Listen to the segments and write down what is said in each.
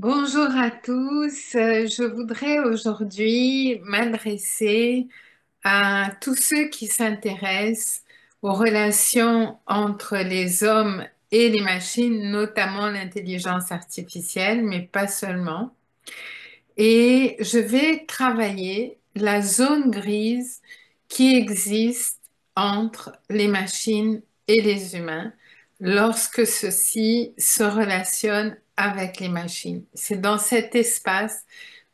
Bonjour à tous. Je voudrais aujourd'hui m'adresser à tous ceux qui s'intéressent aux relations entre les hommes et les machines, notamment l'intelligence artificielle, mais pas seulement. Et je vais travailler la zone grise qui existe entre les machines et les humains lorsque ceux-ci se relationnent avec les machines. C'est dans cet espace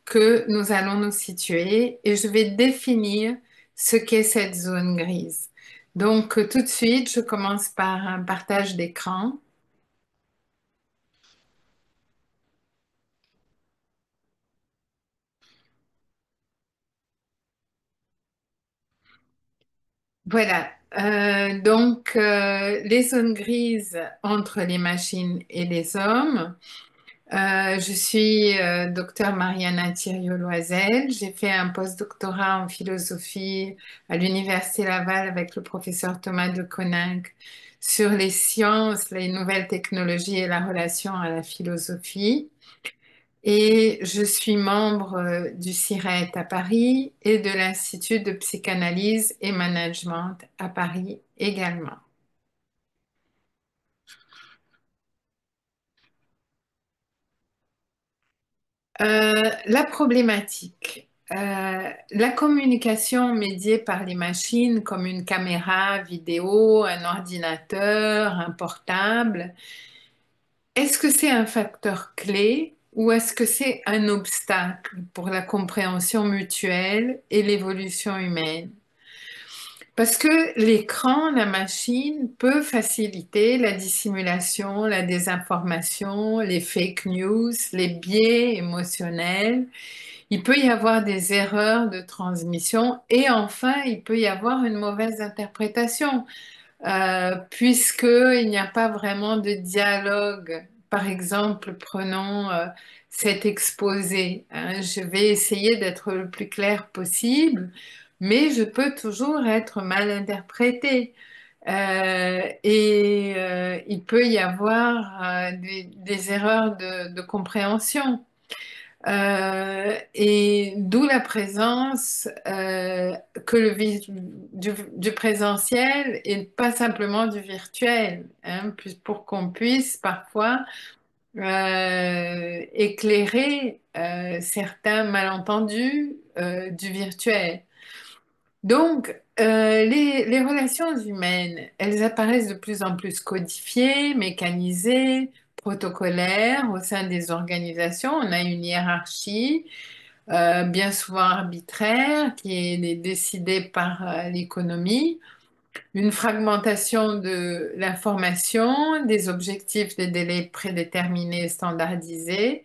que nous allons nous situer et je vais définir ce qu'est cette zone grise. Donc, tout de suite, je commence par un partage d'écran. Voilà. Les zones grises entre les machines et les hommes. Je suis docteur Mariana Thiriot-Loisel. J'ai fait un postdoctorat en philosophie à l'Université Laval avec le professeur Thomas de Coninck sur les sciences, les nouvelles technologies et la relation à la philosophie. Et je suis membre du CIRET à Paris et de l'Institut de psychanalyse et management à Paris également. La problématique, la communication médiée par les machines comme une caméra vidéo, un ordinateur, un portable, est-ce que c'est un facteur clé ou est-ce que c'est un obstacle pour la compréhension mutuelle et l'évolution humaine? Parce que l'écran, la machine peut faciliter la dissimulation, la désinformation, les fake news, les biais émotionnels. Il peut y avoir des erreurs de transmission et enfin, il peut y avoir une mauvaise interprétation puisqu'il n'y a pas vraiment de dialogue. Par exemple, prenons cet exposé, hein. Je vais essayer d'être le plus clair possible, mais je peux toujours être mal interprétée. Il peut y avoir des erreurs de compréhension. Et d'où la présence que du présentiel et pas simplement du virtuel, hein, pour qu'on puisse parfois éclairer certains malentendus du virtuel. Les relations humaines, elles apparaissent de plus en plus codifiées, mécanisées, protocolaires au sein des organisations. On a une hiérarchie, bien souvent arbitraire, qui est décidée par l'économie, une fragmentation de l'information, des objectifs, des délais prédéterminés, standardisés,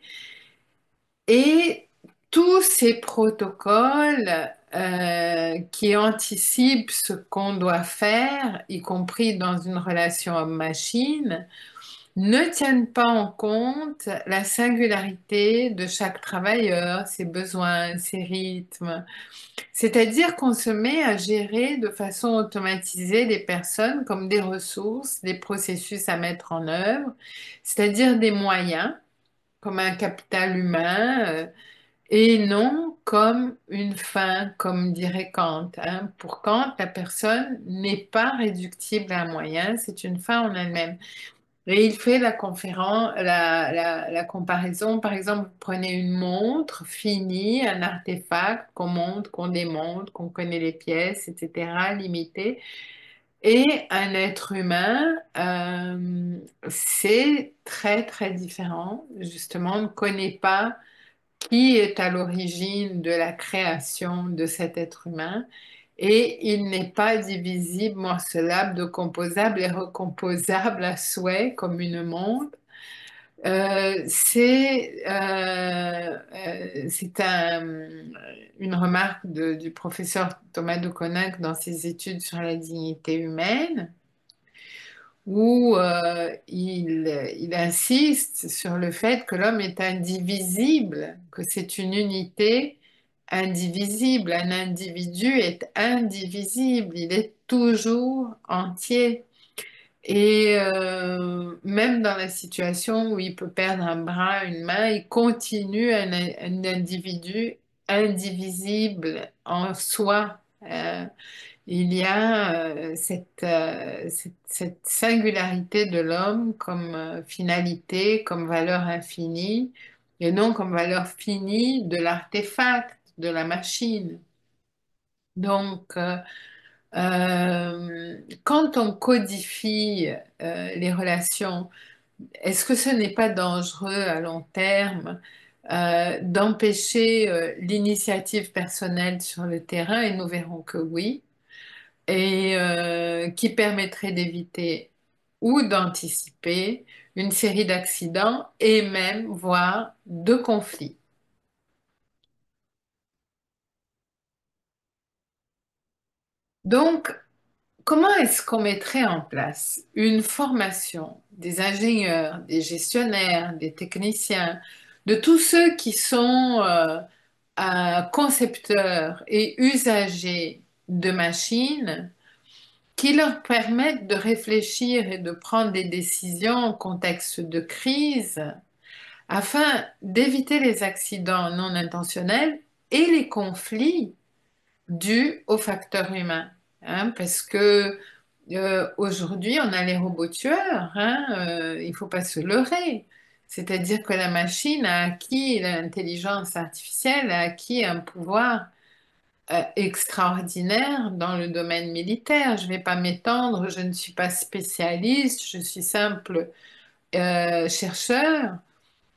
et tous ces protocoles qui anticipent ce qu'on doit faire, y compris dans une relation homme-machine, ne tiennent pas en compte la singularité de chaque travailleur, ses besoins, ses rythmes. C'est-à-dire qu'on se met à gérer de façon automatisée les personnes comme des ressources, des processus à mettre en œuvre, c'est-à-dire des moyens comme un capital humain et non comme une fin, comme dirait Kant, hein. Pour Kant, la personne n'est pas réductible à un moyen, c'est une fin en elle-même. Et il fait la comparaison. Par exemple, vous prenez une montre finie, un artefact qu'on monte, qu'on démonte, qu'on connaît les pièces, etc., limité. Et un être humain, c'est très, très différent. Justement, on ne connaît pas qui est à l'origine de la création de cet être humain. Et il n'est pas divisible, morcelable, décomposable et recomposable à souhait comme une montre. C'est une remarque du professeur Thomas de Coninck dans ses études sur la dignité humaine, où il insiste sur le fait que l'homme est indivisible, que c'est une unité indivisible. Un individu est indivisible, il est toujours entier. Et même dans la situation où il peut perdre un bras, une main, il continue un individu indivisible en soi. Il y a cette singularité de l'homme comme finalité, comme valeur infinie, et non comme valeur finie de l'artefact, de la machine. Donc, quand on codifie les relations, est-ce que ce n'est pas dangereux à long terme d'empêcher l'initiative personnelle sur le terrain? Et nous verrons que oui, et qui permettrait d'éviter ou d'anticiper une série d'accidents et même, voire, de conflits. Donc, comment est-ce qu'on mettrait en place une formation des ingénieurs, des gestionnaires, des techniciens, de tous ceux qui sont concepteurs et usagers de machines qui leur permettent de réfléchir et de prendre des décisions en contexte de crise afin d'éviter les accidents non intentionnels et les conflits dus aux facteurs humains, hein, parce que aujourd'hui, on a les robots tueurs, hein, il ne faut pas se leurrer. C'est-à-dire que la machine a acquis, l'intelligence artificielle a acquis un pouvoir extraordinaire dans le domaine militaire. Je ne vais pas m'étendre, je ne suis pas spécialiste, je suis simple chercheur.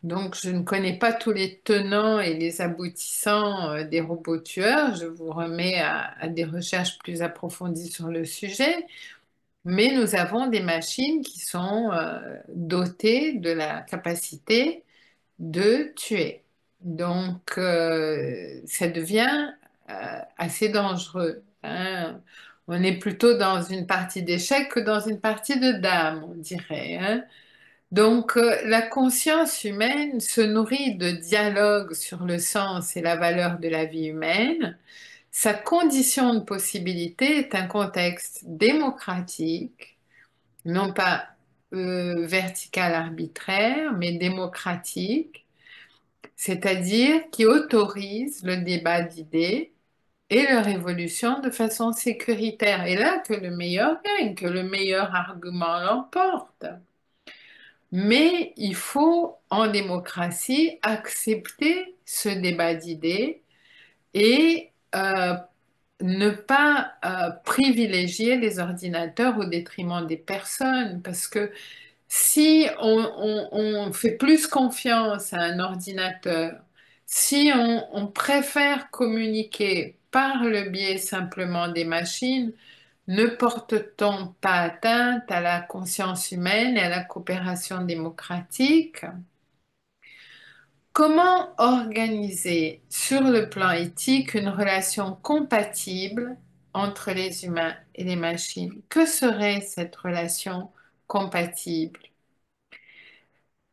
Donc, je ne connais pas tous les tenants et les aboutissants des robots tueurs. Je vous remets à des recherches plus approfondies sur le sujet. Mais nous avons des machines qui sont dotées de la capacité de tuer. Donc, ça devient assez dangereux, hein. On est plutôt dans une partie d'échec que dans une partie de dame, on dirait, hein. Donc, la conscience humaine se nourrit de dialogues sur le sens et la valeur de la vie humaine. Sa condition de possibilité est un contexte démocratique, non pas vertical arbitraire, mais démocratique, c'est-à-dire qui autorise le débat d'idées et leur évolution de façon sécuritaire. Et là, que le meilleur gagne, que le meilleur argument l'emporte. Mais il faut, en démocratie, accepter ce débat d'idées et ne pas privilégier les ordinateurs au détriment des personnes. Parce que si on fait plus confiance à un ordinateur, si on préfère communiquer par le biais simplement des machines, ne porte-t-on pas atteinte à la conscience humaine et à la coopération démocratique? Comment organiser sur le plan éthique une relation compatible entre les humains et les machines? Que serait cette relation compatible?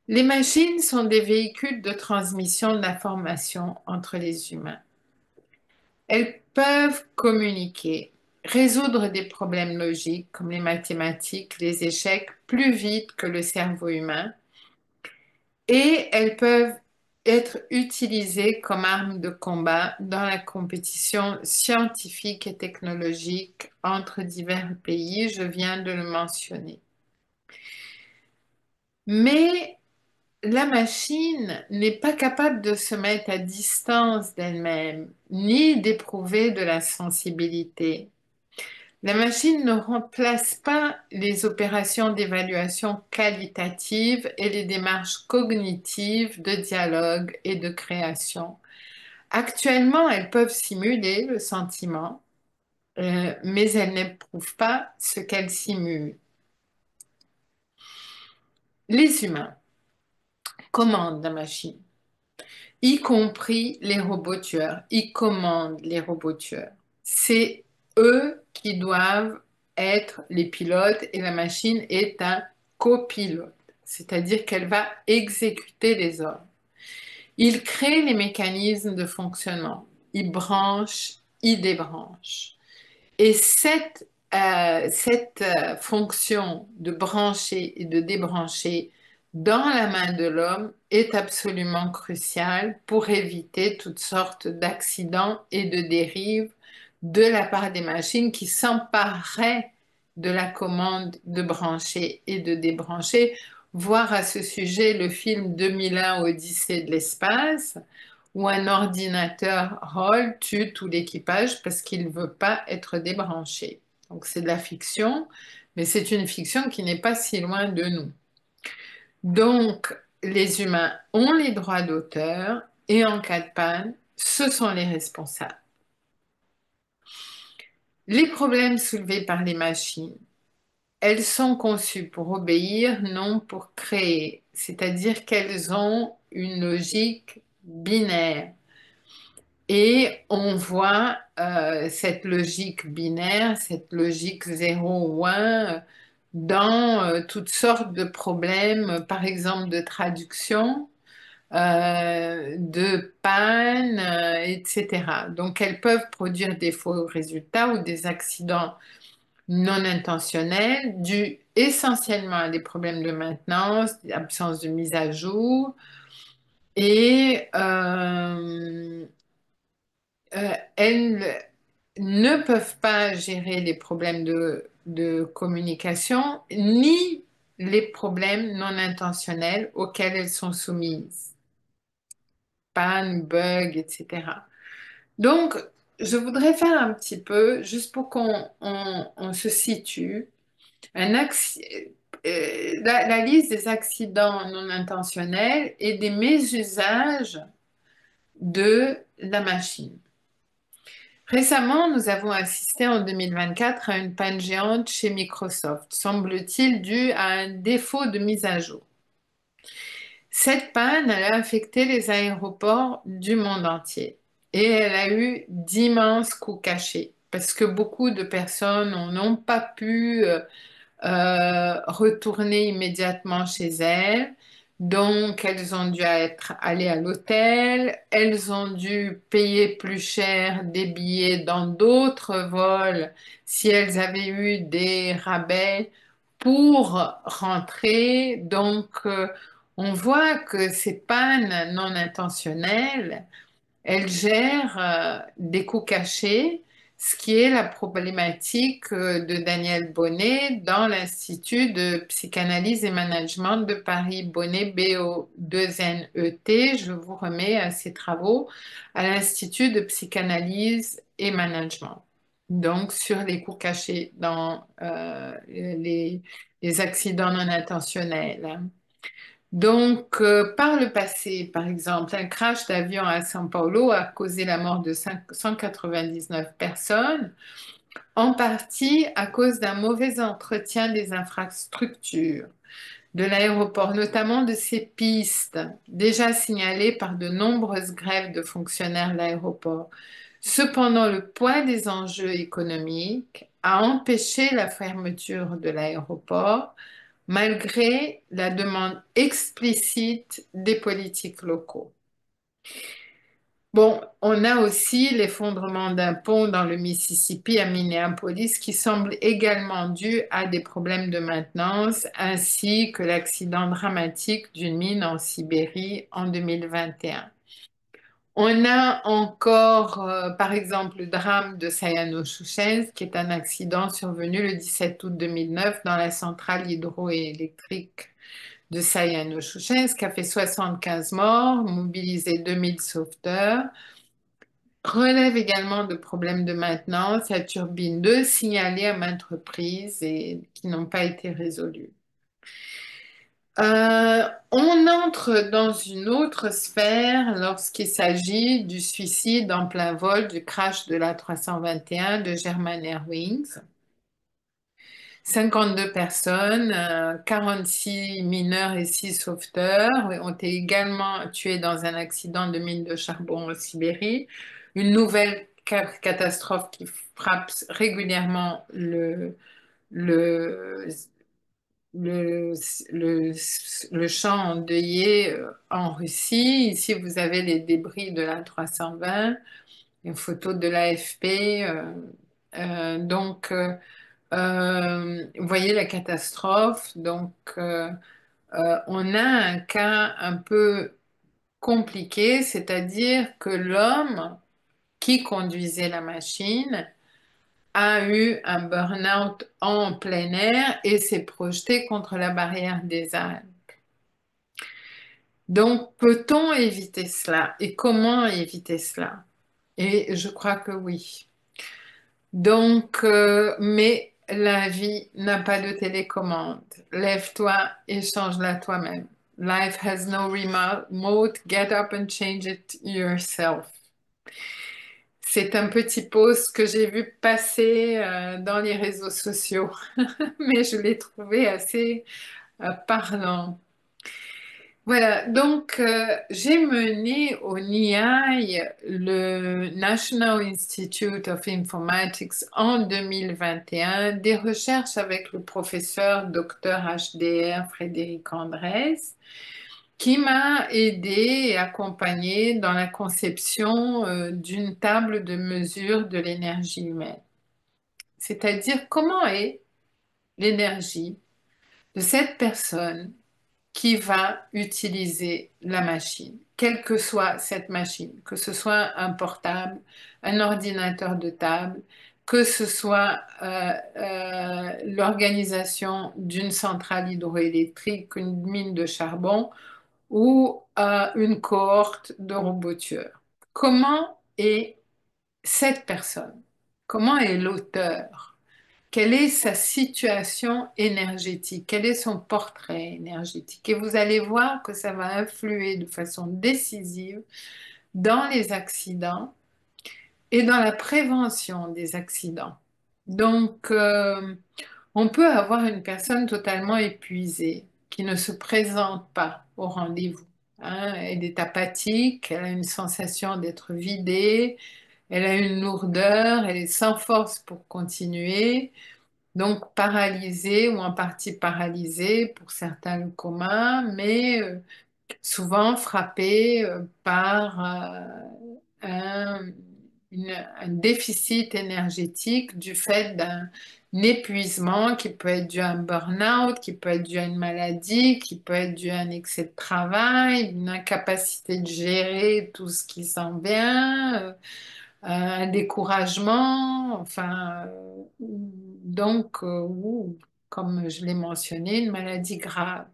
Les machines sont des véhicules de transmission d'informations entre les humains. Elles peuvent communiquer, résoudre des problèmes logiques comme les mathématiques, les échecs, plus vite que le cerveau humain, et elles peuvent être utilisées comme armes de combat dans la compétition scientifique et technologique entre divers pays, je viens de le mentionner. Mais la machine n'est pas capable de se mettre à distance d'elle-même, ni d'éprouver de la sensibilité. La machine ne remplace pas les opérations d'évaluation qualitative et les démarches cognitives de dialogue et de création. Actuellement, elles peuvent simuler le sentiment, mais elles n'éprouvent pas ce qu'elles simulent. Les humains commandent la machine, y compris les robots tueurs. Ils commandent les robots tueurs. C'est eux qui doivent être les pilotes et la machine est un copilote, c'est-à-dire qu'elle va exécuter les ordres. Ils créent les mécanismes de fonctionnement. Ils branchent, ils débranchent. Et cette cette fonction de brancher et de débrancher dans la main de l'homme est absolument cruciale pour éviter toutes sortes d'accidents et de dérives de la part des machines qui s'empareraient de la commande de brancher et de débrancher. Voir à ce sujet le film 2001 Odyssée de l'espace, où un ordinateur Hall tue tout l'équipage parce qu'il ne veut pas être débranché. Donc c'est de la fiction, mais c'est une fiction qui n'est pas si loin de nous. Donc les humains ont les droits d'auteur et en cas de panne, ce sont les responsables. Les problèmes soulevés par les machines, elles sont conçues pour obéir, non pour créer, c'est-à-dire qu'elles ont une logique binaire. Et on voit cette logique binaire, cette logique 0 ou 1 dans toutes sortes de problèmes, par exemple de traduction, de panne, etc. Donc elles peuvent produire des faux résultats ou des accidents non intentionnels dus essentiellement à des problèmes de maintenance, absence de mise à jour et elles ne peuvent pas gérer les problèmes de communication ni les problèmes non intentionnels auxquels elles sont soumises, panne, bug, etc. Donc, je voudrais faire un petit peu, juste pour qu'on se situe, la liste des accidents non intentionnels et des mésusages de la machine. Récemment, nous avons assisté en 2024 à une panne géante chez Microsoft, semble-t-il due à un défaut de mise à jour. Cette panne, elle a affecté les aéroports du monde entier et elle a eu d'immenses coûts cachés parce que beaucoup de personnes n'ont pas pu retourner immédiatement chez elles. Donc, elles ont dû être allées à l'hôtel, elles ont dû payer plus cher des billets dans d'autres vols si elles avaient eu des rabais pour rentrer. Donc, on voit que ces pannes non intentionnelles, elle gère des coûts cachés, ce qui est la problématique de Daniel Bonnet dans l'Institut de psychanalyse et management de Paris. Bonnet, B-O-2-N-E-T. Je vous remets à ses travaux à l'Institut de psychanalyse et management. Donc, sur les coûts cachés dans les accidents non intentionnels. Donc, par le passé, par exemple, un crash d'avion à São Paulo a causé la mort de 199 personnes, en partie à cause d'un mauvais entretien des infrastructures de l'aéroport, notamment de ses pistes, déjà signalées par de nombreuses grèves de fonctionnaires de l'aéroport. Cependant, le poids des enjeux économiques a empêché la fermeture de l'aéroport malgré la demande explicite des politiques locaux. Bon, on a aussi l'effondrement d'un pont dans le Mississippi à Minneapolis qui semble également dû à des problèmes de maintenance, ainsi que l'accident dramatique d'une mine en Sibérie en 2021. On a encore, par exemple, le drame de Sayano-Chouchensk, qui est un accident survenu le 17 août 2009 dans la centrale hydroélectrique de Sayano-Chouchensk, qui a fait 75 morts, mobilisé 2000 sauveteurs, relève également de problèmes de maintenance à turbine 2 signalés à maintes reprises et qui n'ont pas été résolus. On entre dans une autre sphère lorsqu'il s'agit du suicide en plein vol du crash de l'A321 de German Airwings. 52 personnes, 46 mineurs et 6 sauveteurs ont été également tués dans un accident de mine de charbon en Sibérie. Une nouvelle catastrophe qui frappe régulièrement le, le, le, le champ endeuillé en Russie. Ici, vous avez les débris de la 320, une photo de l'AFP. Donc, vous voyez la catastrophe. Donc, on a un cas un peu compliqué, c'est-à-dire que l'homme qui conduisait la machine a eu un burn-out en plein air et s'est projeté contre la barrière des Alpes. Donc, peut-on éviter cela? Et comment éviter cela? Et je crois que oui. Donc, mais la vie n'a pas de télécommande. Lève-toi et change-la toi-même. Life has no remote. Get up and change it yourself. C'est un petit post que j'ai vu passer dans les réseaux sociaux, mais je l'ai trouvé assez parlant. Voilà, donc j'ai mené au NIAI, le National Institute of Informatics, en 2021, des recherches avec le professeur Dr HDR Frédéric Andrès, qui m'a aidé et accompagné dans la conception d'une table de mesure de l'énergie humaine. C'est-à-dire comment est l'énergie de cette personne qui va utiliser la machine, quelle que soit cette machine, que ce soit un portable, un ordinateur de table, que ce soit l'organisation d'une centrale hydroélectrique, une mine de charbon ou une cohorte de robots tueurs. Comment est cette personne? Comment est l'auteur? Quelle est sa situation énergétique? Quel est son portrait énergétique? Et vous allez voir que ça va influer de façon décisive dans les accidents et dans la prévention des accidents. Donc, on peut avoir une personne totalement épuisée qui ne se présente pas au rendez-vous, hein. Elle est apathique, elle a une sensation d'être vidée, elle a une lourdeur, elle est sans force pour continuer. Donc paralysée ou en partie paralysée pour certains le coma, mais souvent frappée par un, un déficit énergétique du fait d'un épuisement qui peut être dû à un burn-out, qui peut être dû à une maladie, qui peut être dû à un excès de travail, une incapacité de gérer tout ce qui s'en vient, un découragement, enfin, donc, ou, comme je l'ai mentionné, une maladie grave.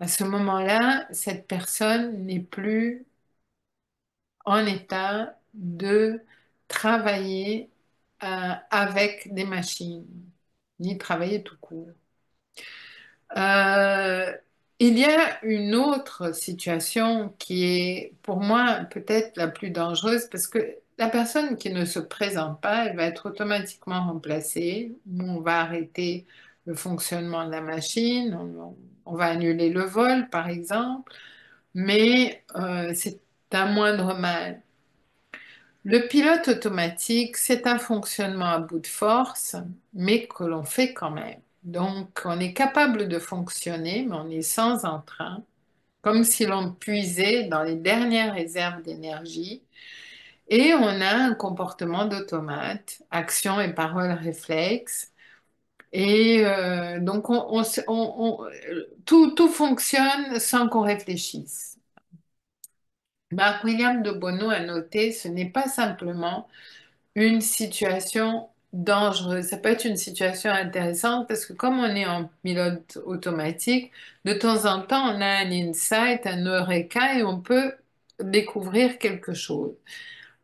À ce moment-là, cette personne n'est plus en état de travailler avec des machines, ni travailler tout court. Euh, il y a une autre situation qui est pour moi peut-être la plus dangereuse parce que la personne qui ne se présente pas, elle va être automatiquement remplacée. On va arrêter le fonctionnement de la machine, on va annuler le vol par exemple, mais c'est un moindre mal. Le pilote automatique, c'est un fonctionnement à bout de force, mais que l'on fait quand même. Donc, on est capable de fonctionner, mais on est sans entrain, comme si l'on puisait dans les dernières réserves d'énergie. Et on a un comportement d'automate, action et parole réflexe. Et donc, tout fonctionne sans qu'on réfléchisse. Mark William de Bono a noté, ce n'est pas simplement une situation dangereuse. Ça peut être une situation intéressante parce que comme on est en pilote automatique, de temps en temps, on a un insight, un eureka et on peut découvrir quelque chose.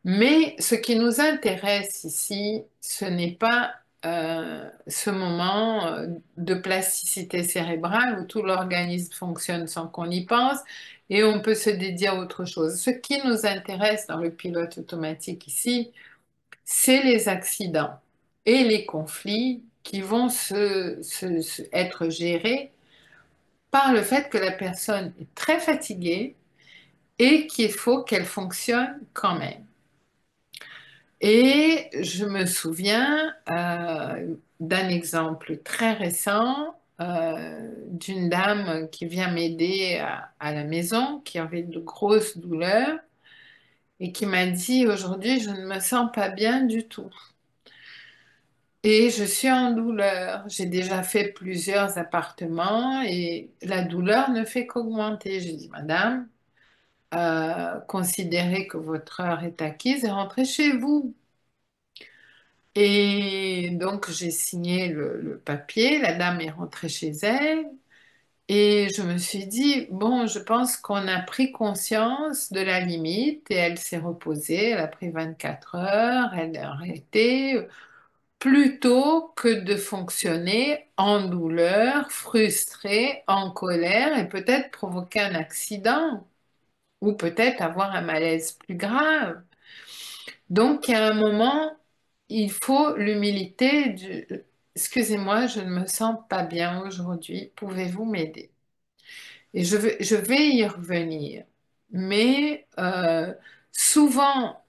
Mais ce qui nous intéresse ici, ce n'est pas ce moment de plasticité cérébrale où tout l'organisme fonctionne sans qu'on y pense et on peut se dédier à autre chose. Ce qui nous intéresse dans le pilote automatique ici, c'est les accidents et les conflits qui vont être gérés par le fait que la personne est très fatiguée et qu'il faut qu'elle fonctionne quand même. Et je me souviens d'un exemple très récent d'une dame qui vient m'aider à la maison, qui avait de grosses douleurs et qui m'a dit aujourd'hui, je ne me sens pas bien du tout. Et je suis en douleur. J'ai déjà fait plusieurs appartements et la douleur ne fait qu'augmenter. J'ai dit, Madame, considérez que votre heure est acquise et rentrez chez vous. Et donc j'ai signé le papier, la dame est rentrée chez elle et je me suis dit, bon, je pense qu'on a pris conscience de la limite et elle s'est reposée, elle a pris 24 heures, elle a arrêté, plutôt que de fonctionner en douleur, frustrée, en colère et peut-être provoquer un accident ou peut-être avoir un malaise plus grave. Donc, il y a un moment, il faut l'humilité du... Excusez-moi, je ne me sens pas bien aujourd'hui. Pouvez-vous m'aider? Et je vais y revenir. Mais souvent,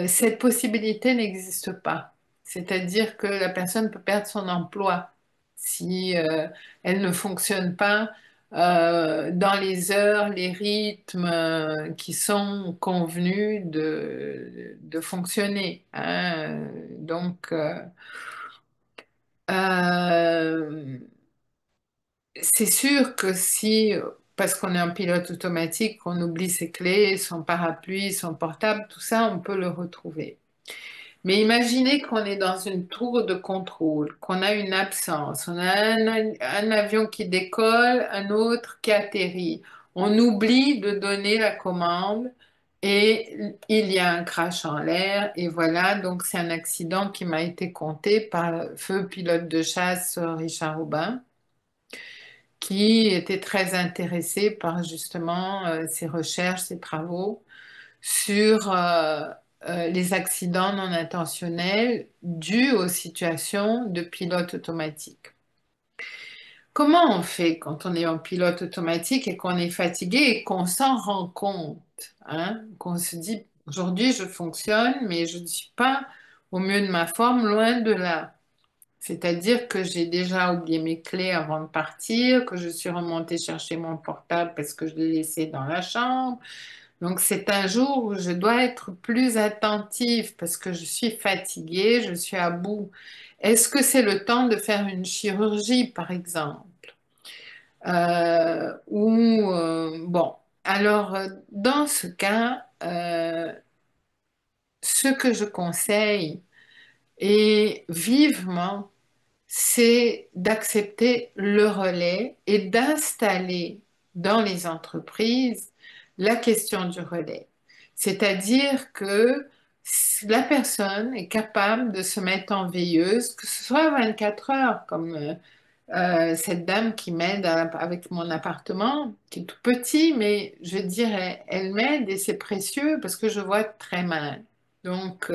cette possibilité n'existe pas. C'est-à-dire que la personne peut perdre son emploi si elle ne fonctionne pas dans les heures, les rythmes qui sont convenus de fonctionner, hein. Donc, euh, c'est sûr que si, parce qu'on est un pilote automatique, qu'on oublie ses clés, son parapluie, son portable, tout ça, on peut le retrouver. Mais imaginez qu'on est dans une tour de contrôle, qu'on a une absence, on a un avion qui décolle, un autre qui atterrit. On oublie de donner la commande et il y a un crash en l'air et voilà, donc c'est un accident qui m'a été conté par le feu pilote de chasse Richard Aubin, qui était très intéressé par justement ses recherches, ses travaux sur les accidents non intentionnels dus aux situations de pilote automatique. Comment on fait quand on est en pilote automatique et qu'on est fatigué et qu'on s'en rend compte, hein, qu'on se dit, aujourd'hui je fonctionne, mais je ne suis pas au mieux de ma forme, loin de là. C'est-à-dire que j'ai déjà oublié mes clés avant de partir, que je suis remontée chercher mon portable parce que je l'ai laissé dans la chambre, donc c'est un jour où je dois être plus attentive parce que je suis fatiguée, je suis à bout. Est-ce que c'est le temps de faire une chirurgie, par exemple? Bon, alors dans ce cas, ce que je conseille et vivement, c'est d'accepter le relais et d'installer dans les entreprises la question du relais. C'est-à-dire que la personne est capable de se mettre en veilleuse, que ce soit 24 heures, comme cette dame qui m'aide avec mon appartement, qui est tout petit, mais je dirais, elle m'aide et c'est précieux parce que je vois très mal. Donc,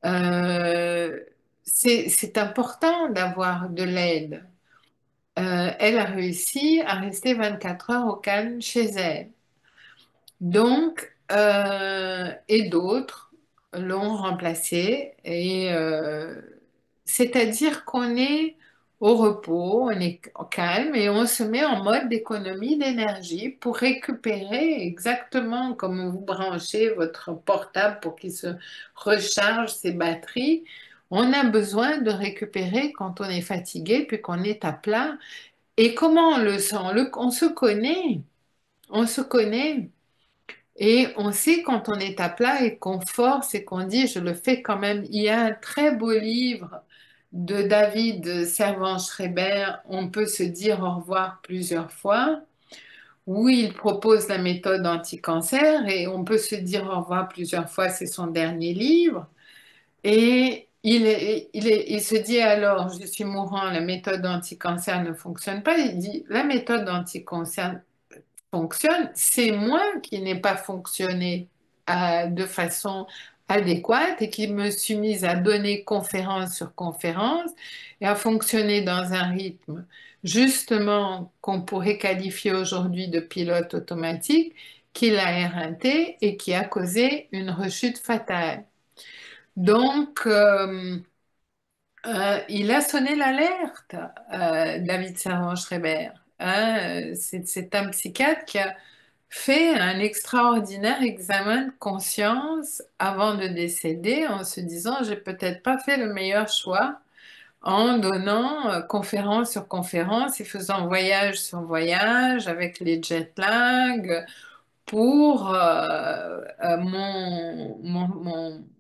euh, c'est important d'avoir de l'aide. Elle a réussi à rester 24 heures au calme chez elle. Donc, et d'autres l'ont remplacée. Et c'est-à-dire qu'on est au repos, on est au calme et on se met en mode d'économie d'énergie pour récupérer exactement comme vous branchez votre portable pour qu'il se recharge ses batteries. On a besoin de récupérer quand on est fatigué puis qu'on est à plat. Et comment on le sent? On se connaît, on se connaît. Et on sait quand on est à plat et qu'on force et qu'on dit je le fais quand même. Il y a un très beau livre de David Servan-Schreiber, On peut se dire au revoir plusieurs fois, où il propose la méthode anti-cancer et on peut se dire au revoir plusieurs fois, c'est son dernier livre. Et il se dit alors, je suis mourant, la méthode anti-cancer ne fonctionne pas. Il dit, la méthode anti-cancer fonctionne, c'est moi qui n'ai pas fonctionné de façon adéquate et qui me suis mise à donner conférence sur conférence et à fonctionner dans un rythme justement qu'on pourrait qualifier aujourd'hui de pilote automatique qui l'a éreinté et qui a causé une rechute fatale. Donc, il a sonné l'alerte, David Servan-Schreiber, hein. C'est un psychiatre qui a fait un extraordinaire examen de conscience avant de décéder en se disant, j'ai peut-être pas fait le meilleur choix en donnant conférence sur conférence et faisant voyage sur voyage avec les jet lag pour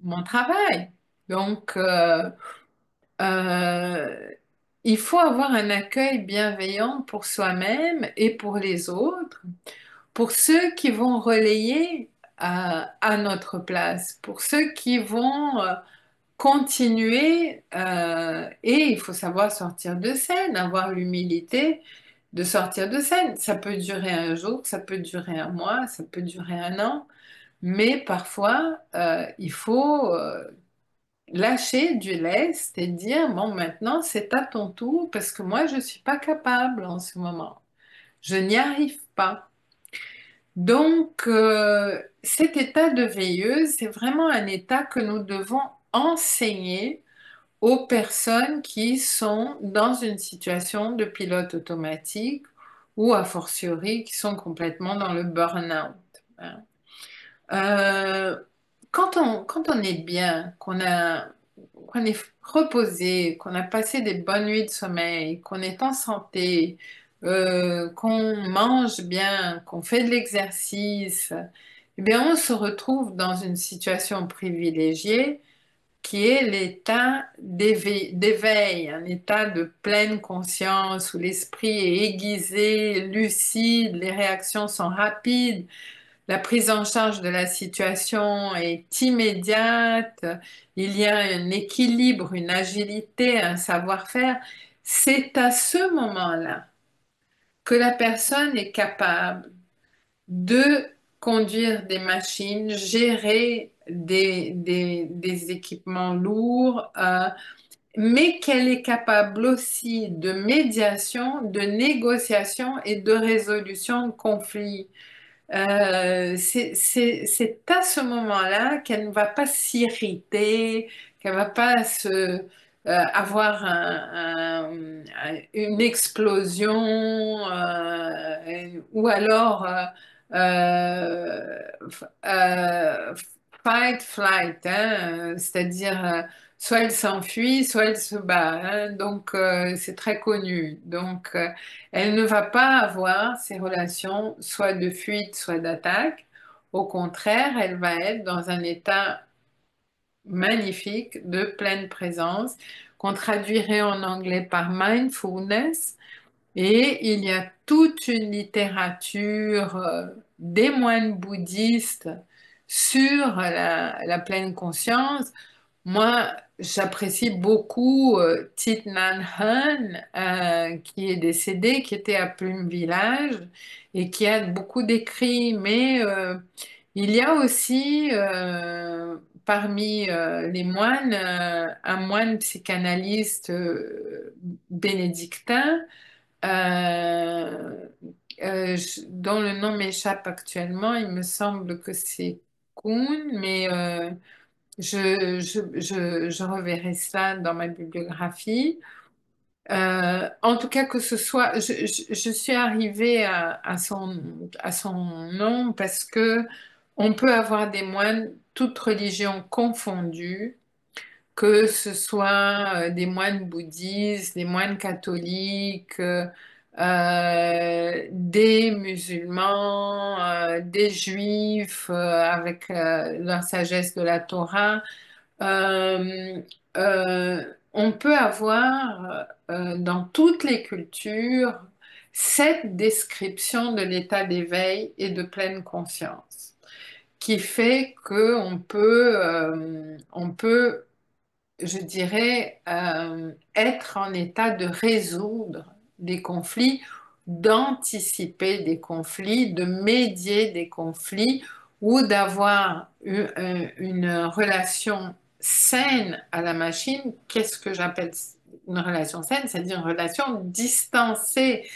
mon travail. Donc, euh, il faut avoir un accueil bienveillant pour soi-même et pour les autres, pour ceux qui vont relayer à notre place, pour ceux qui vont continuer, et il faut savoir sortir de scène, avoir l'humilité de sortir de scène. Ça peut durer un jour, ça peut durer un mois, ça peut durer un an, mais parfois, il faut lâcher du lest et dire, bon, maintenant, c'est à ton tour parce que moi, je ne suis pas capable en ce moment. Je n'y arrive pas. Donc, cet état de veilleuse, c'est vraiment un état que nous devons enseigner aux personnes qui sont dans une situation de pilote automatique ou a fortiori qui sont complètement dans le burn-out, hein. Euh, quand on est bien, qu'on est reposé, qu'on a passé des bonnes nuits de sommeil, qu'on est en santé, qu'on mange bien, qu'on fait de l'exercice, eh bien, on se retrouve dans une situation privilégiée qui est l'état d'éveil, un état de pleine conscience où l'esprit est aiguisé, lucide, les réactions sont rapides, la prise en charge de la situation est immédiate, il y a un équilibre, une agilité, un savoir-faire. C'est à ce moment-là que la personne est capable de conduire des machines, gérer des équipements lourds, mais qu'elle est capable aussi de médiation, de négociation et de résolution de conflits. C'est à ce moment-là qu'elle ne va pas s'irriter, qu'elle ne va pas avoir une explosion ou alors fight, flight, hein, c'est-à-dire soit elle s'enfuit, soit elle se bat, hein. Donc c'est très connu. Donc elle ne va pas avoir ces relations soit de fuite, soit d'attaque. Au contraire, elle va être dans un état magnifique de pleine présence, qu'on traduirait en anglais par mindfulness. Et il y a toute une littérature des moines bouddhistes sur la pleine conscience. Moi, j'apprécie beaucoup Thich Nhat Hanh, qui est décédé, qui était à Plume Village et qui a beaucoup d'écrits. Mais il y a aussi parmi les moines un moine psychanalyste bénédictin euh, dont le nom m'échappe actuellement. Il me semble que c'est Kuhn, mais je reverrai cela dans ma bibliographie. En tout cas, que ce soit, je suis arrivée à son nom parce que on peut avoir des moines, toutes religions confondues, que ce soit des moines bouddhistes, des moines catholiques, des musulmans, des juifs avec leur sagesse de la Torah. Euh, on peut avoir dans toutes les cultures cette description de l'état d'éveil et de pleine conscience qui fait on peut, je dirais, être en état de résoudre des conflits, d'anticiper des conflits, de médier des conflits ou d'avoir une relation saine à la machine. Qu'est-ce que j'appelle une relation saine? C'est-à-dire une relation distancée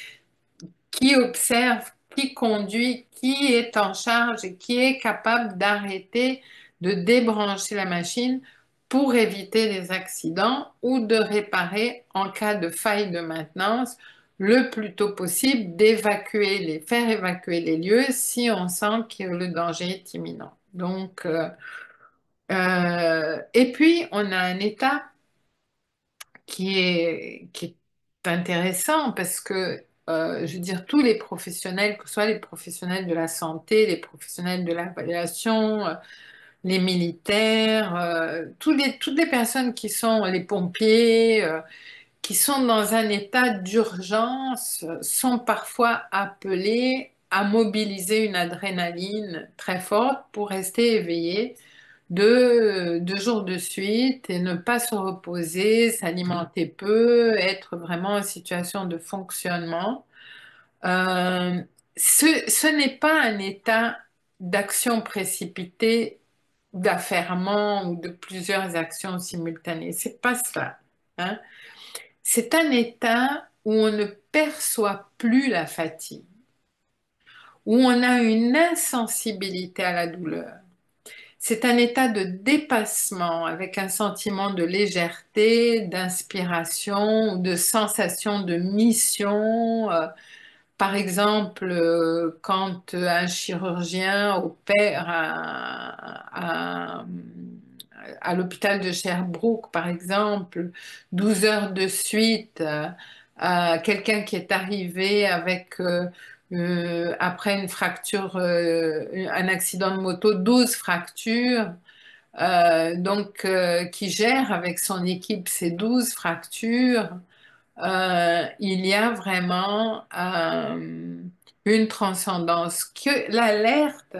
qui observe, qui conduit, qui est en charge et qui est capable d'arrêter, de débrancher la machine pour éviter les accidents ou de réparer en cas de faille de maintenance le plus tôt possible d'évacuer faire évacuer les lieux si on sent que le danger est imminent. Donc, et puis, on a un état qui est intéressant parce que, je veux dire, tous les professionnels, que ce soit les professionnels de la santé, les professionnels de l'aviation, les militaires, toutes les personnes qui sont les pompiers, qui sont dans un état d'urgence, sont parfois appelés à mobiliser une adrénaline très forte pour rester éveillés deux jours de suite et ne pas se reposer, s'alimenter peu, être vraiment en situation de fonctionnement. Euh, ce n'est pas un état d'action précipitée, d'affairement ou de plusieurs actions simultanées. C'est pas cela, hein. C'est un état où on ne perçoit plus la fatigue, où on a une insensibilité à la douleur. C'est un état de dépassement avec un sentiment de légèreté, d'inspiration, de sensation de mission. Par exemple, quand un chirurgien opère à l'hôpital de Sherbrooke, par exemple, 12 heures de suite, à quelqu'un qui est arrivé avec, après une fracture, un accident de moto, 12 fractures, donc qui gère avec son équipe ces 12 fractures. Il y a vraiment une transcendance. Que l'alerte,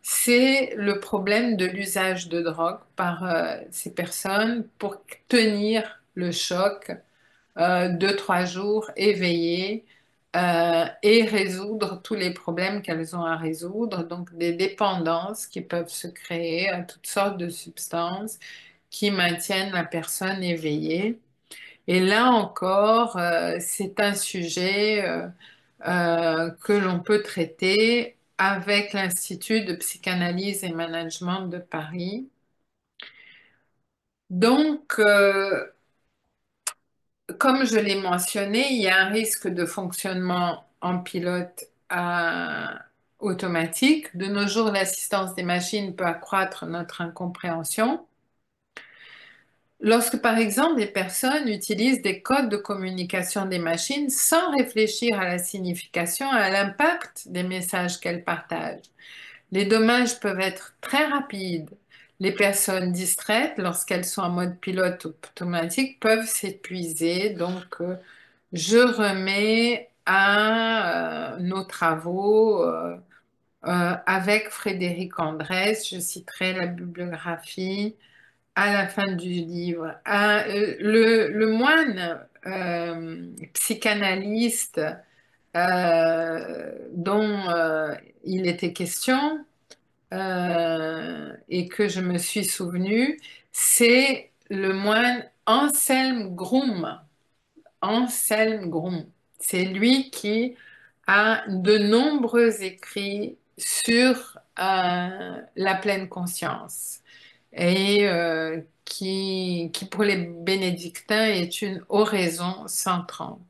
c'est le problème de l'usage de drogue par ces personnes pour tenir le choc 2, 3 jours éveillées et résoudre tous les problèmes qu'elles ont à résoudre. Donc des dépendances qui peuvent se créer à toutes sortes de substances qui maintiennent la personne éveillée. Et là encore, c'est un sujet que l'on peut traiter avec l'Institut de psychanalyse et management de Paris. Donc, comme je l'ai mentionné, il y a un risque de fonctionnement en pilote automatique. De nos jours, l'assistance des machines peut accroître notre incompréhension. Lorsque, par exemple, des personnes utilisent des codes de communication des machines sans réfléchir à la signification et à l'impact des messages qu'elles partagent, les dommages peuvent être très rapides. Les personnes distraites, lorsqu'elles sont en mode pilote automatique, peuvent s'épuiser. Donc, je remets à nos travaux avec Frédéric Andrès. Je citerai la bibliographie à la fin du livre. Le moine psychanalyste dont il était question et que je me suis souvenu, c'est le moine Anselm Grum. Anselm Grum. C'est lui qui a de nombreux écrits sur la pleine conscience et qui pour les bénédictins est une oraison centrante.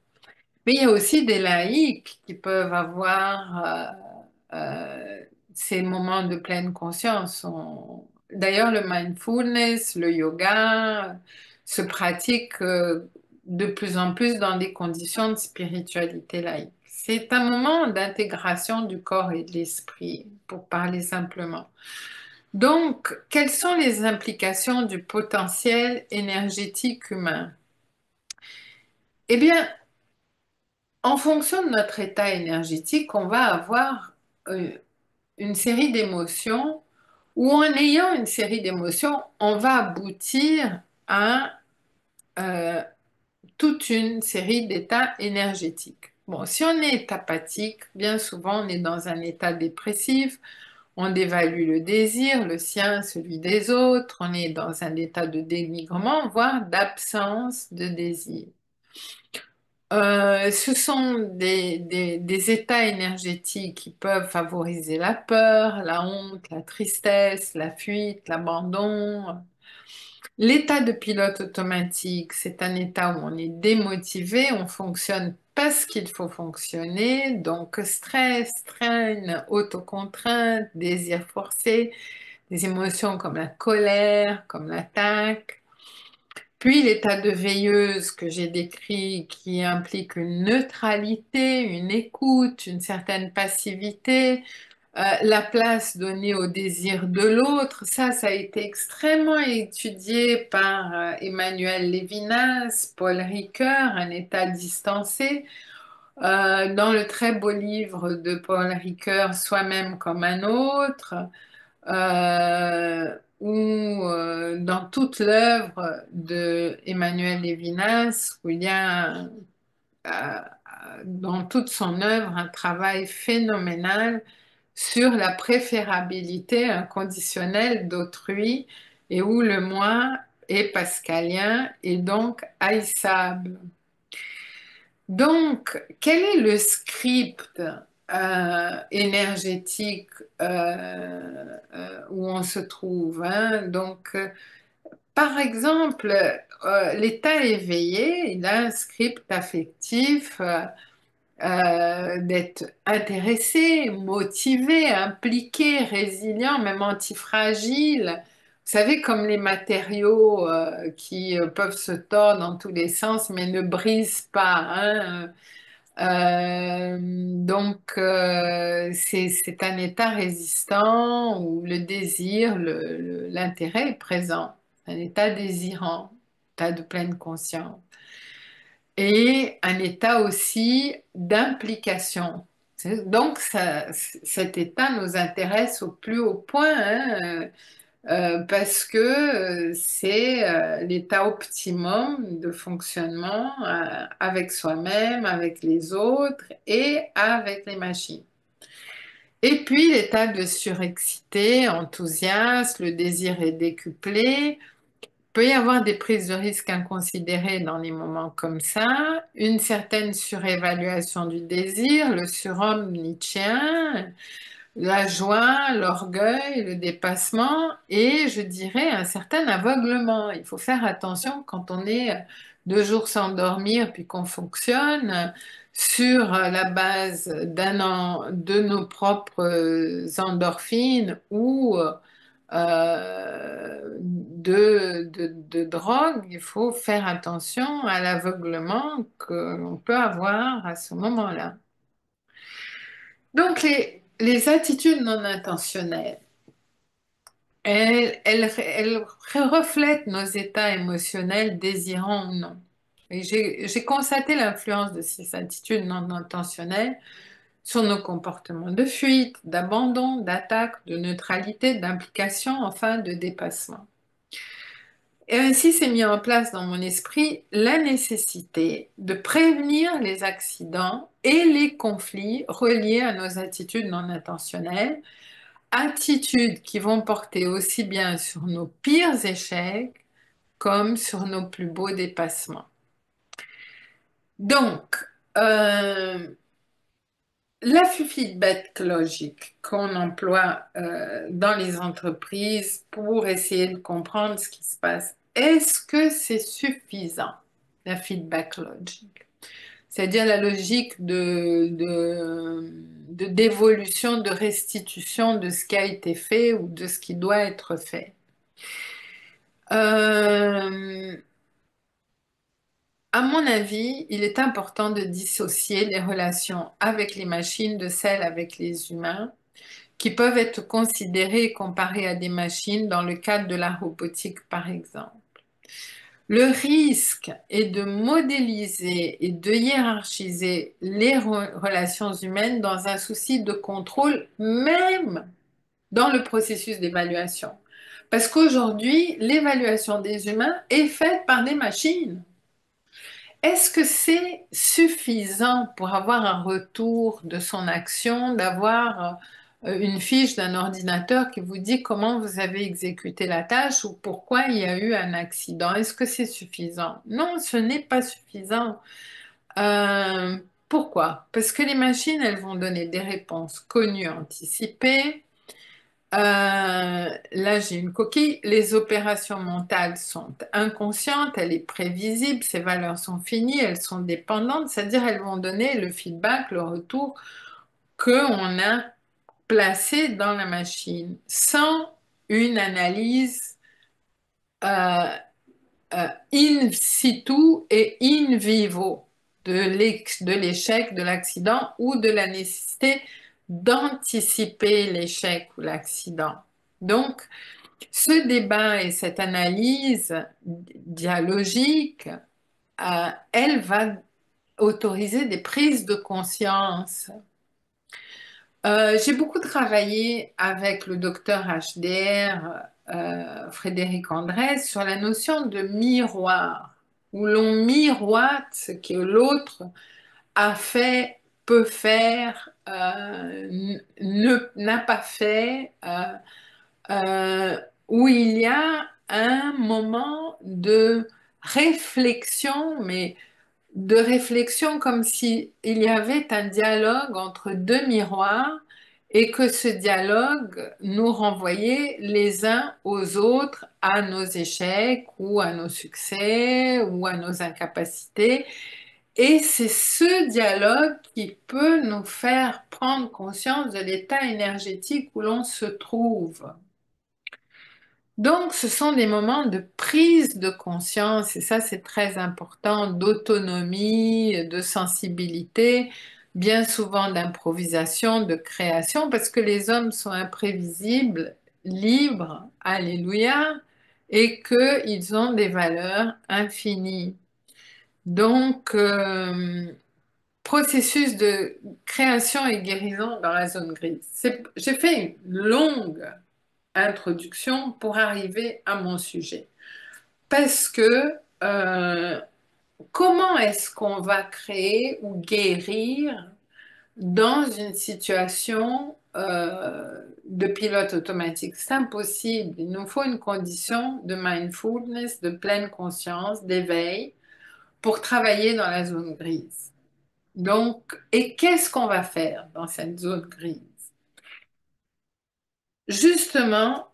Mais il y a aussi des laïcs qui peuvent avoir ces moments de pleine conscience. D'ailleurs, le mindfulness, le yoga se pratiquent de plus en plus dans des conditions de spiritualité laïque. C'est un moment d'intégration du corps et de l'esprit, pour parler simplement. Donc, quelles sont les implications du potentiel énergétique humain? Eh bien, en fonction de notre état énergétique, on va avoir euh, une série d'émotions ou en ayant une série d'émotions, on va aboutir à euh, toute une série d'états énergétiques. Bon, si on est apathique, bien souvent on est dans un état dépressif, on dévalue le désir, le sien, celui des autres, on est dans un état de dénigrement, voire d'absence de désir. Ce sont des états énergétiques qui peuvent favoriser la peur, la honte, la tristesse, la fuite, l'abandon. L'état de pilote automatique, c'est un état où on est démotivé, on fonctionne parce qu'il faut fonctionner. Donc, stress, traîne, autocontrainte, désir forcé, des émotions comme la colère, comme l'attaque. Puis l'état de veilleuse que j'ai décrit qui implique une neutralité, une écoute, une certaine passivité, la place donnée au désir de l'autre, ça a été extrêmement étudié par Emmanuel Lévinas, Paul Ricoeur, Un état distancé. Dans le très beau livre de Paul Ricoeur, Soi-même comme un autre, ou dans toute l'œuvre de Emmanuel Lévinas, où il y a dans toute son œuvre un travail phénoménal sur la préférabilité inconditionnelle d'autrui et où le moi est pascalien et donc haïssable. Donc, quel est le script énergétique où on se trouve, hein? Donc, par exemple, l'état éveillé, il a un script affectif d'être intéressé, motivé, impliqué, résilient, même antifragile. Vous savez, comme les matériaux qui peuvent se tordre dans tous les sens, mais ne brisent pas, hein. C'est un état résistant où le désir, l'intérêt est présent. Un état désirant, état de pleine conscience et un état aussi d'implication. Donc, cet état nous intéresse au plus haut point, hein, parce que c'est l'état optimum de fonctionnement avec soi-même, avec les autres et avec les machines. Et puis, l'état de surexcité, enthousiasme, le désir est décuplé, peut y avoir des prises de risques inconsidérées dans les moments comme ça, une certaine surévaluation du désir, le surhomme nietzschéen, la joie, l'orgueil, le dépassement et je dirais un certain aveuglement. Il faut faire attention quand on est 2 jours sans dormir puis qu'on fonctionne sur la base d'un an de nos propres endorphines ou de drogue. Il faut faire attention à l'aveuglement que l'on peut avoir à ce moment-là. Donc, les attitudes non intentionnelles, elles reflètent nos états émotionnels, désirants ou non. Et j'ai constaté l'influence de ces attitudes non intentionnelles sur nos comportements de fuite, d'abandon, d'attaque, de neutralité, d'implication, enfin de dépassement. Et ainsi s'est mis en place dans mon esprit la nécessité de prévenir les accidents et les conflits reliés à nos attitudes non intentionnelles, attitudes qui vont porter aussi bien sur nos pires échecs comme sur nos plus beaux dépassements. Donc, la feedback logique qu'on emploie dans les entreprises pour essayer de comprendre ce qui se passe, est-ce que c'est suffisant, la feedback logique? C'est-à-dire la logique de dévolution, de restitution de ce qui a été fait ou de ce qui doit être fait. Euh, à mon avis, il est important de dissocier les relations avec les machines de celles avec les humains, qui peuvent être considérées et comparées à des machines dans le cadre de la robotique, par exemple. Le risque est de modéliser et de hiérarchiser les relations humaines dans un souci de contrôle, même dans le processus d'évaluation. Parce qu'aujourd'hui, l'évaluation des humains est faite par des machines. Est-ce que c'est suffisant pour avoir un retour de son action, d'avoir une fiche d'un ordinateur qui vous dit comment vous avez exécuté la tâche ou pourquoi il y a eu un accident? Est-ce que c'est suffisant? Non, ce n'est pas suffisant. Euh, Pourquoi? Parce que les machines, elles vont donner des réponses connues, anticipées, Là, j'ai une coquille. Les opérations mentales sont inconscientes, elle est prévisible, ces valeurs sont finies, elles sont dépendantes, c'est-à-dire elles vont donner le feedback, le retour qu'on a placé dans la machine, sans une analyse euh, in situ et in vivo de l'échec, de l'accident ou de la nécessité d'anticiper l'échec ou l'accident. Donc, ce débat et cette analyse dialogique, elle va autoriser des prises de conscience. J'ai beaucoup travaillé avec le docteur HDR, Frédéric Andrès, sur la notion de miroir, où l'on miroite ce que l'autre a fait, peut faire, n'a pas fait, où il y a un moment de réflexion, mais de réflexion comme s'il y avait un dialogue entre deux miroirs et que ce dialogue nous renvoyait les uns aux autres à nos échecs ou à nos succès ou à nos incapacités. Et c'est ce dialogue qui peut nous faire prendre conscience de l'état énergétique où l'on se trouve. Donc, ce sont des moments de prise de conscience, et ça, c'est très important, d'autonomie, de sensibilité, bien souvent d'improvisation, de création, parce que les hommes sont imprévisibles, libres, alléluia, et qu'ils ont des valeurs infinies. Donc, processus de création et guérison dans la zone grise. J'ai fait une longue introduction pour arriver à mon sujet. Parce que comment est-ce qu'on va créer ou guérir dans une situation de pilote automatique? C'est impossible. Il nous faut une condition de mindfulness, de pleine conscience, d'éveil pour travailler dans la zone grise. Donc, et qu'est-ce qu'on va faire dans cette zone grise? Justement,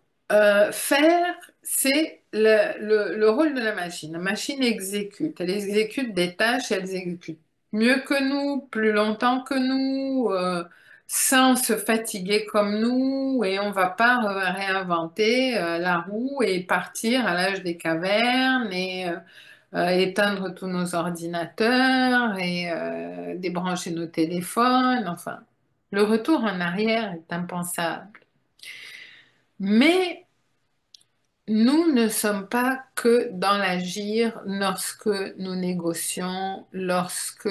faire, c'est le rôle de la machine. La machine exécute. Elle exécute des tâches, elle exécute mieux que nous, plus longtemps que nous, sans se fatiguer comme nous, et on va pas réinventer la roue et partir à l'âge des cavernes et éteindre tous nos ordinateurs et débrancher nos téléphones. Enfin, le retour en arrière est impensable. Mais nous ne sommes pas que dans l'agir lorsque nous négocions, lorsque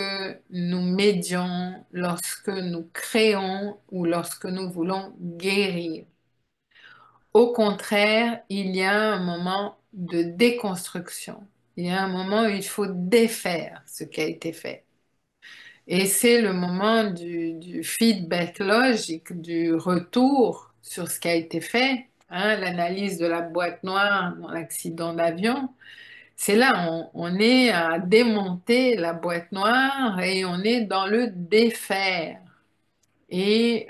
nous médions, lorsque nous créons ou lorsque nous voulons guérir. Au contraire, il y a un moment de déconstruction. Il y a un moment où il faut défaire ce qui a été fait. Et c'est le moment du feedback logique, du retour sur ce qui a été fait, hein, l'analyse de la boîte noire dans l'accident d'avion. C'est là, on est à démonter la boîte noire et on est dans le défaire. Et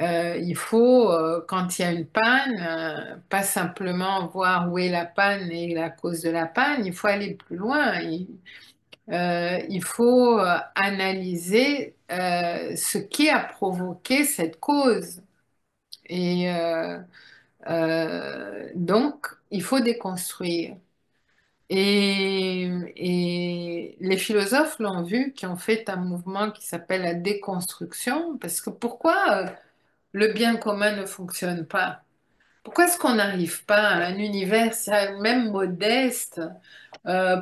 il faut, quand il y a une panne, pas simplement voir où est la panne et la cause de la panne, il faut aller plus loin. Il faut analyser ce qui a provoqué cette cause. Et donc, il faut déconstruire. Et les philosophes l'ont vu, qui ont fait un mouvement qui s'appelle la déconstruction, parce que pourquoi le bien commun ne fonctionne pas? Pourquoi est-ce qu'on n'arrive pas à un univers même modeste?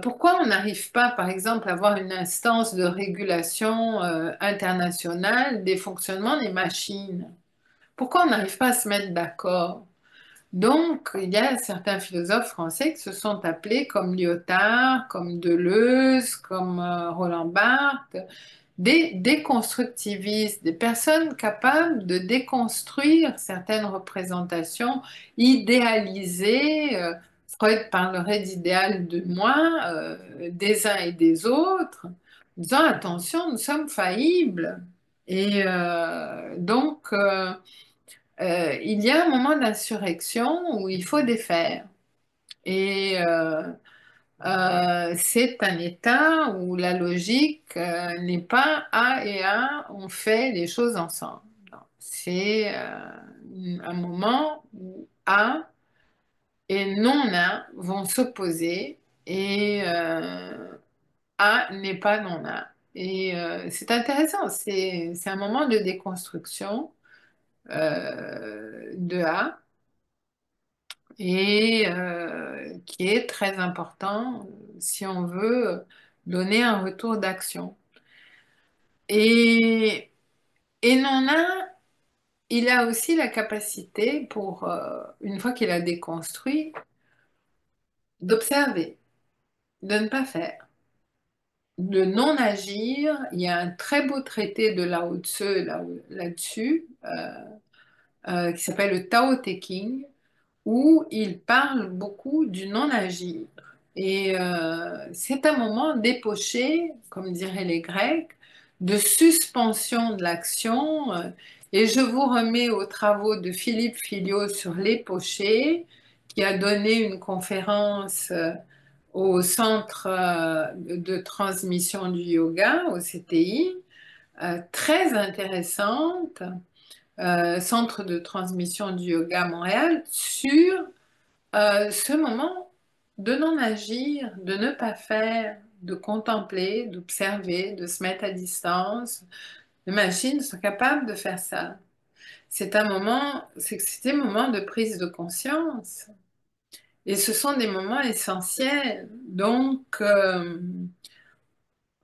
Pourquoi on n'arrive pas, par exemple, à avoir une instance de régulation internationale des fonctionnements des machines? Pourquoi on n'arrive pas à se mettre d'accord? Donc, il y a certains philosophes français qui se sont appelés comme Lyotard, comme Deleuze, comme Roland Barthes, des déconstructivistes, des personnes capables de déconstruire certaines représentations idéalisées. Freud parlerait d'idéal de moi, des uns et des autres, en disant attention, nous sommes faillibles. Et donc, il y a un moment d'insurrection où il faut défaire. Et c'est un état où la logique n'est pas A et A, on fait les choses ensemble. Non, c'est un moment où A et non-A vont s'opposer et A n'est pas non-A. Et c'est intéressant, c'est un moment de déconstruction de A et qui est très important si on veut donner un retour d'action. Et, et non-A, il a aussi la capacité pour, une fois qu'il a déconstruit, d'observer, de ne pas faire, de non agir. Il y a un très beau traité de Lao Tzu là-dessus, qui s'appelle le Tao Te Ching, où il parle beaucoup du non-agir. Et c'est un moment d'époché, comme diraient les Grecs, de suspension de l'action. Et je vous remets aux travaux de Philippe Filliot sur l'époché, qui a donné une conférence au Centre de transmission du yoga, au CTI, très intéressante, Centre de transmission du yoga à Montréal, sur ce moment de non-agir, de ne pas faire, de contempler, d'observer, de se mettre à distance. Les machines sont capables de faire ça. C'est des moments de prise de conscience. Et ce sont des moments essentiels. Donc,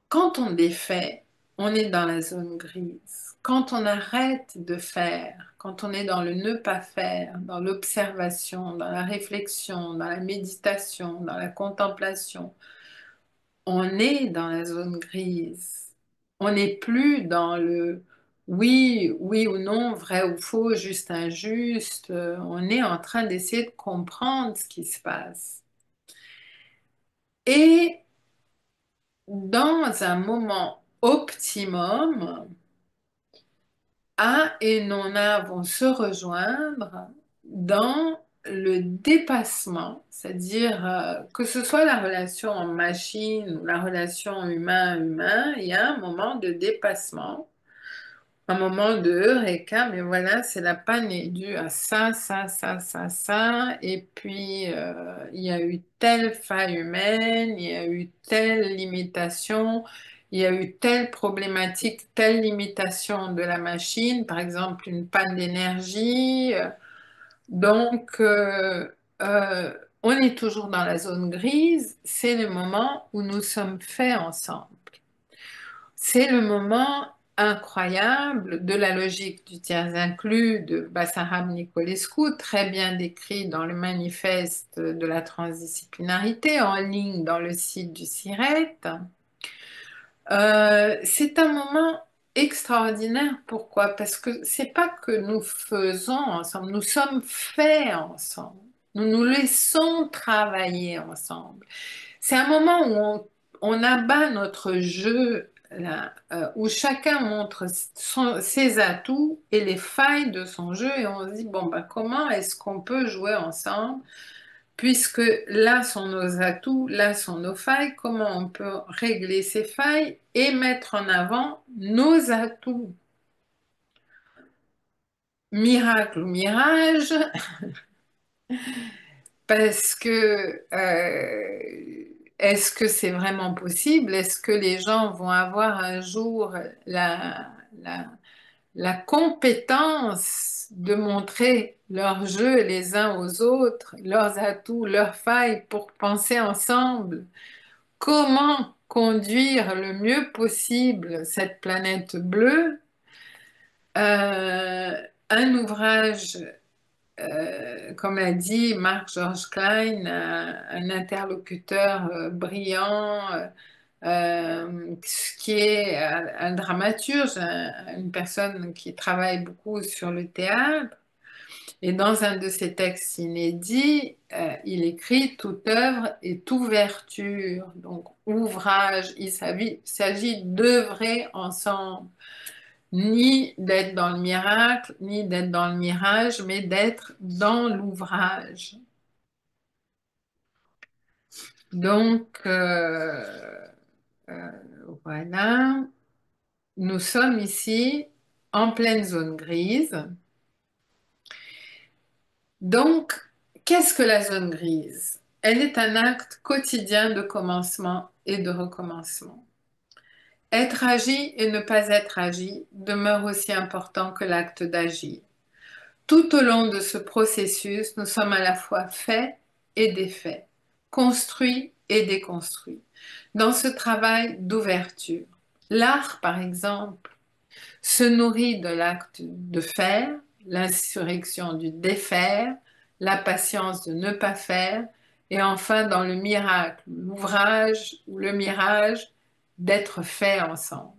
quand on défait, on est dans la zone grise. Quand on arrête de faire, quand on est dans le ne pas faire, dans l'observation, dans la réflexion, dans la méditation, dans la contemplation, on est dans la zone grise. On n'est plus dans le oui, oui ou non, vrai ou faux, juste, injuste. On est en train d'essayer de comprendre ce qui se passe. Et dans un moment optimum, A et non-A vont se rejoindre dans le dépassement, c'est-à-dire que ce soit la relation en machine ou la relation humain-humain, il y a un moment de dépassement, un moment de Eureka, mais voilà, c'est la panne est due à ça, ça, ça, ça, ça, et puis il y a eu telle faille humaine, il y a eu telle limitation, il y a eu telle problématique, telle limitation de la machine, par exemple une panne d'énergie. Donc, euh, on est toujours dans la zone grise, c'est le moment où nous sommes faits ensemble. C'est le moment incroyable de la logique du tiers inclus de Basarab Nicolescu, très bien décrit dans le manifeste de la transdisciplinarité en ligne dans le site du CIRET. C'est un moment extraordinaire. Pourquoi? Parce que c'est pas que nous faisons ensemble, nous sommes faits ensemble. Nous nous laissons travailler ensemble. C'est un moment où on abat notre jeu, là, où chacun montre ses atouts et les failles de son jeu et on se dit, bon, bah, comment est-ce qu'on peut jouer ensemble? Puisque là sont nos atouts, là sont nos failles, comment on peut régler ces failles et mettre en avant nos atouts? Miracle ou mirage, parce que est-ce que c'est vraiment possible? Est-ce que les gens vont avoir un jour la, la compétence de montrer leur jeu les uns aux autres, leurs atouts, leurs failles pour penser ensemble? Comment conduire le mieux possible cette planète bleue? Un ouvrage, comme l'a dit Marc-Georges Klein, un interlocuteur brillant, qui est un dramaturge, une personne qui travaille beaucoup sur le théâtre. Et dans un de ses textes inédits, il écrit toute œuvre est ouverture. Donc, ouvrage, il s'agit d'œuvrer ensemble. ni d'être dans le miracle, ni d'être dans le mirage, mais d'être dans l'ouvrage. Donc, euh, voilà, nous sommes ici en pleine zone grise. Donc, qu'est-ce que la zone grise? Elle est un acte quotidien de commencement et de recommencement. Être agi et ne pas être agi demeure aussi important que l'acte d'agir. Tout au long de ce processus, nous sommes à la fois faits et défaits, construits et déconstruits, dans ce travail d'ouverture. L'art, par exemple, se nourrit de l'acte de faire, l'insurrection du défaire, la patience de ne pas faire, et enfin dans le miracle, l'ouvrage ou le mirage d'être fait ensemble.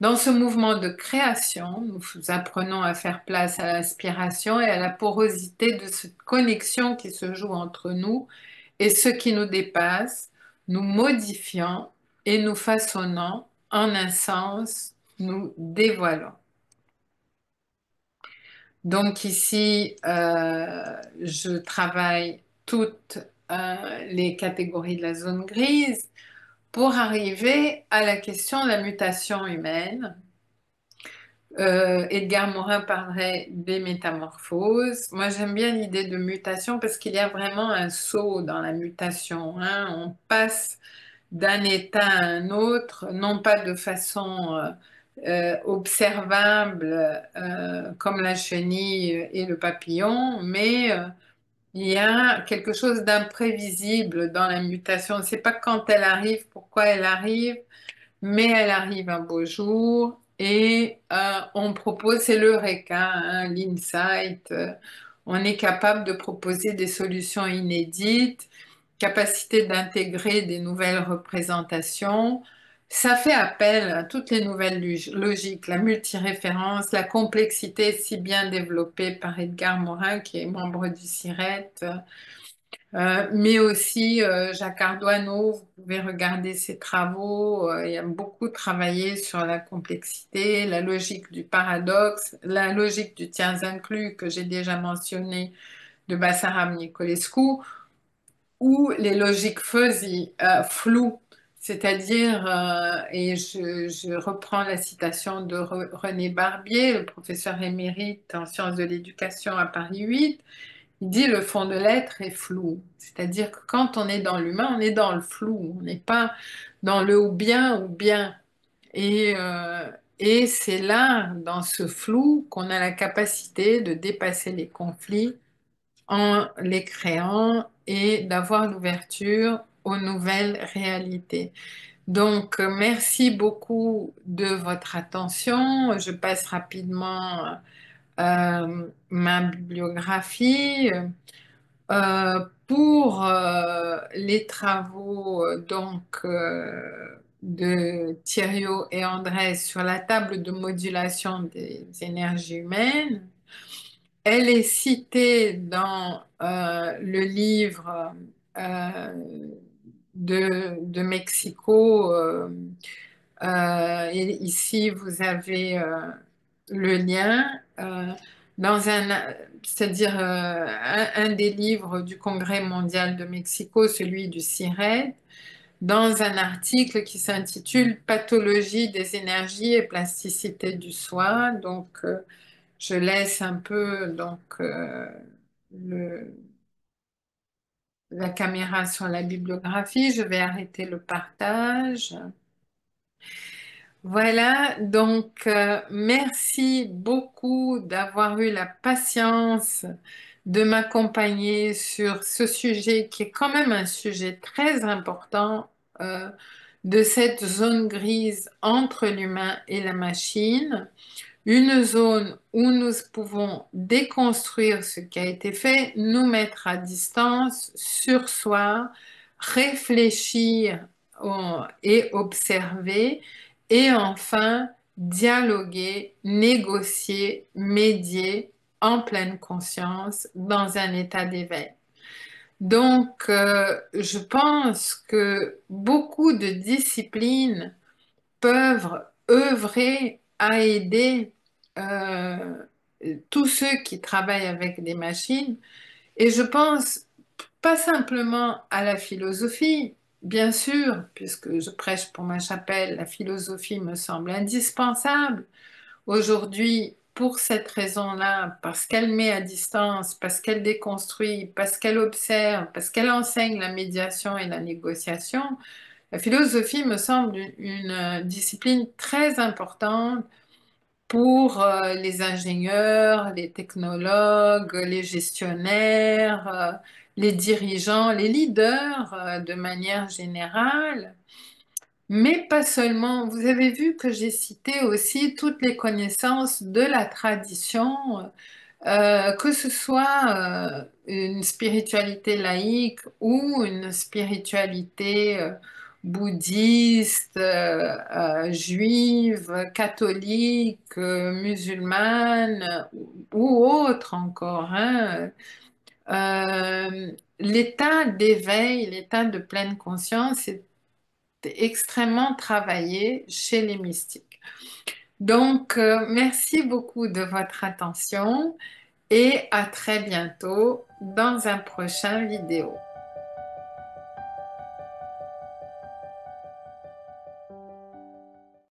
Dans ce mouvement de création, nous apprenons à faire place à l'inspiration et à la porosité de cette connexion qui se joue entre nous et ce qui nous dépasse, nous modifiant et nous façonnant en un sens, nous dévoilant. Donc ici, je travaille toutes les catégories de la zone grise pour arriver à la question de la mutation humaine. Edgar Morin parlerait des métamorphoses. Moi, j'aime bien l'idée de mutation parce qu'il y a vraiment un saut dans la mutation, hein. On passe d'un état à un autre, non pas de façon observable comme la chenille et le papillon, mais il y a quelque chose d'imprévisible dans la mutation. On ne sait pas quand elle arrive, pourquoi elle arrive, mais elle arrive un beau jour et on propose, c'est l'Eureka, hein, l'insight. On est capable de proposer des solutions inédites, capacité d'intégrer des nouvelles représentations. Ça fait appel à toutes les nouvelles logiques, la multiréférence, la complexité si bien développée par Edgar Morin, qui est membre du CIRET. Mais aussi Jacques Ardoineau, vous pouvez regarder ses travaux. Il a beaucoup travaillé sur la complexité, la logique du paradoxe, la logique du tiers inclus que j'ai déjà mentionné de Bassaram Nicolescu, ou les logiques fuzzy, floues, c'est-à-dire, et je reprends la citation de René Barbier, le professeur émérite en sciences de l'éducation à Paris 8. Il dit le fond de l'être est flou. C'est-à-dire que quand on est dans l'humain, on est dans le flou. On n'est pas dans le ou bien ou bien. Et c'est là, dans ce flou, qu'on a la capacité de dépasser les conflits en les créant et d'avoir l'ouverture aux nouvelles réalités. Donc, merci beaucoup de votre attention. Je passe rapidement ma bibliographie. Pour les travaux de Thierry et André sur la table de modulation des énergies humaines, elle est citée dans le livre euh, de Mexico. Et ici, vous avez le lien dans c'est-à-dire un des livres du Congrès mondial de Mexico, celui du CIRED, dans un article qui s'intitule Pathologie des énergies et plasticité du soi. Donc, je laisse un peu le- la caméra sur la bibliographie. Je vais arrêter le partage. Voilà, donc merci beaucoup d'avoir eu la patience de m'accompagner sur ce sujet qui est quand même un sujet très important euh, de cette zone grise entre l'humain et la machine. Une zone où nous pouvons déconstruire ce qui a été fait, nous mettre à distance sur soi, réfléchir et observer, et enfin dialoguer, négocier, médier en pleine conscience dans un état d'éveil. Donc, je pense que beaucoup de disciplines peuvent œuvrer à aider euh, tous ceux qui travaillent avec des machines. Et je pense pas simplement à la philosophie, bien sûr, puisque je prêche pour ma chapelle, la philosophie me semble indispensable aujourd'hui pour cette raison-là, parce qu'elle met à distance, parce qu'elle déconstruit, parce qu'elle observe, parce qu'elle enseigne la médiation et la négociation. La philosophie me semble une discipline très importante pour les ingénieurs, les technologues, les gestionnaires, les dirigeants, les leaders de manière générale, mais pas seulement. Vous avez vu que j'ai cité aussi toutes les connaissances de la tradition, que ce soit une spiritualité laïque ou une spiritualité bouddhiste, juive, catholique, musulmane ou autre encore, hein. L'état d'éveil, l'état de pleine conscience est extrêmement travaillé chez les mystiques. Donc, merci beaucoup de votre attention et à très bientôt dans un prochain vidéo.